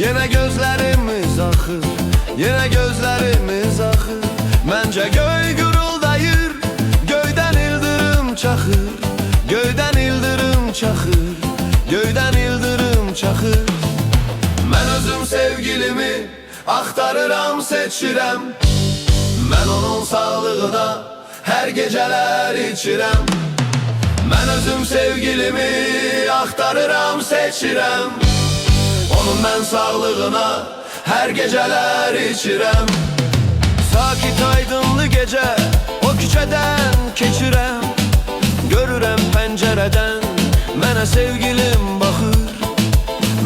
Yenə gözlərimiz axır, yenə gözlərimiz axır. Məncə göy guruldayır, göydən ildırım çaxır. Göydən ildırım çaxır, göydən ildırım çaxır. Mən özüm sevgilimi axtarıram, seçirəm. Mən onun sağlığına hər gecələr içirəm. Mən özüm sevgilimi axtarıram, seçirəm. Onun mən sağlığına hər gecələr içirəm. Sakit aydınlı gecə o küçədən keçirəm. Görürəm pəncərədən mənə sevgilim baxır,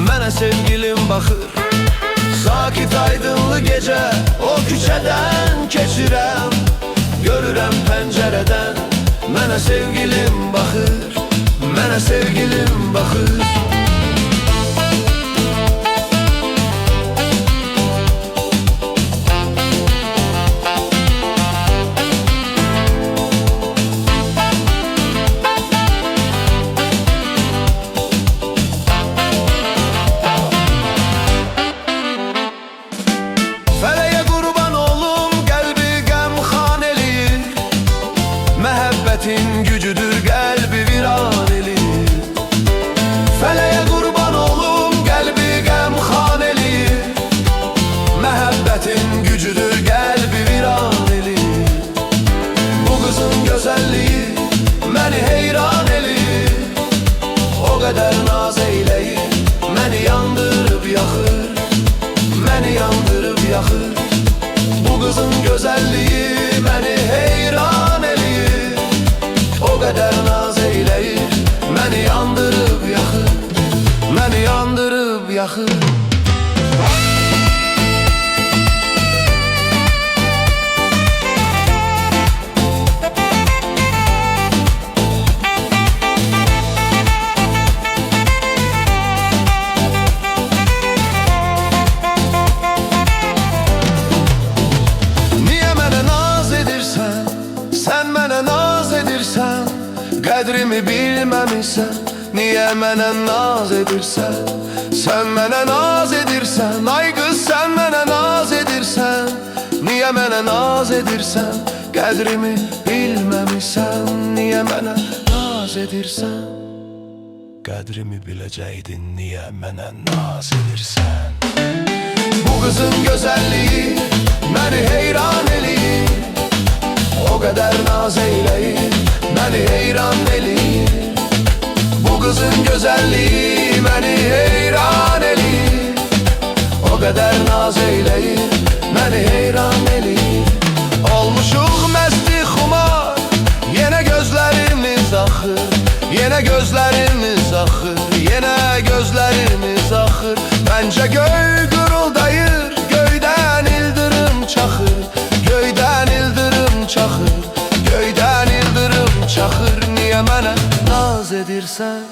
mənə sevgilim baxır. Sakit aydınlı gecə o küçədən keçirəm. Görürəm pəncərədən mənə sevgilim baxır, mənə sevgilim baxır. Fələyə qurban olum, qəlbi qəmxan eləyir. Məhəbbətin gücüdür, qəlbi viran eləyir. Fələyə qurban olum, qəlbi qəmxan eləyir. Məhəbbətin gücüdür, qəlbi viran eləyir. Bu qızın gözəlliyi məni heyran eləyir. O qədər naz eyləyir, məni yandırıb yaxır, məni yandırıb yaxır. Bu qızın gözəlliyi məni heyran eləyir. O qədər naz eyləyir, məni yandırıb yaxır, məni yandırıb yaxır. Qədrimi bilməmişsən, niyə mənə naz edirsən? Sən mənə naz edirsən, ay qız sən mənə naz edirsən. Niyə mənə naz edirsən? Qədrimi bilməmişsən, niyə mənə naz edirsən? Qədrimi biləcəydin, niyə mənə naz edirsən? Bu qızın gözəlliyi məni heyran eləyir. O qədər naz eyləyir, məni heyran eləyir. Bu qızın gözəlliyi məni heyran eləyir. O qədər naz eyləyir, məni heyran eləyir. Olmuşuq məsti xumar, yenə gözlərimiz axır. Yenə gözlərimiz axır, yenə gözlərimiz axır. Məncə göy guruldayır, göydən ildırım çaxır. Göydən ildırım çaxır, göydən ildırım çaxır. Niyə mənə naz edirsən?